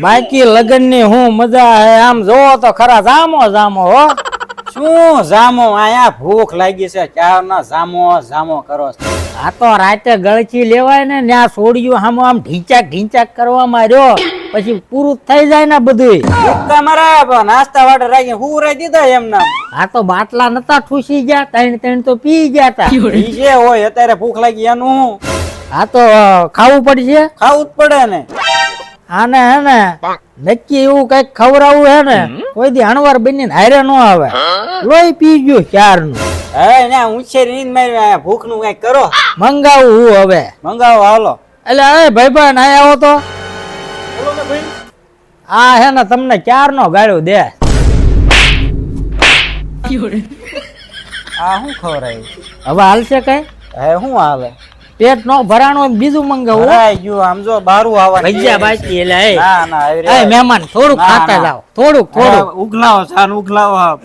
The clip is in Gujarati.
બાકી લગન ની હું મજા હે આમ જોવો તો ખરા જામો જામો હો શું જામો આયા ભૂખ લાગી છે ક્યારના જામો જામો કરો છો? આ તો રાતે ગળચી લેવાય ને ત્યાં છોડ્યું આમ આમ ઢીંચાક કરવામાં રહ્યો પછી પૂરું થઈ જાય ને બધું. તમારા નાસ્તા વાટે રાખી હું રાઈ દીધા એમના. આ તો બાટલા નતા ઠૂસી ગયા ત્રણ તો પી ગયા તા. ઈ જે હોય અત્યારે ભૂખ લાગી એનું હું આ તો ખાવું પડશે ખાવું જ પડે ને. આને હે ને નક્કી એવું કઈક ખવડાવવું હે ને કોઈ દી હણવાર બની હારે ન આવે. લોહી પી ગયું ક્યારનું. હે ના ઉછેરી નીંદ મારી ભૂખ નું કઈક કરો. મંગાવું હું હવે મંગાવો હાલો. એટલે એ ભાઈબંધ આય આવો તો. બોલો ને ભાઈ. આ હે ને તમને ક્યારનો ગાળ્યો દે. આ શું ખવરાયું? હવે હાલશે કઈ હે શું હાલે? પેટ નો ભરાણો બીજું મંગાવું. ભરાઈ ગયું આમ જો બારું આવવાનું. ભજીયા બાકી એટલે ના ના આવી એ મહેમાન થોડુંક ના, ખાતા ના. જાવ થોડુંક ઉગલાવો છાન ઉગલાવો.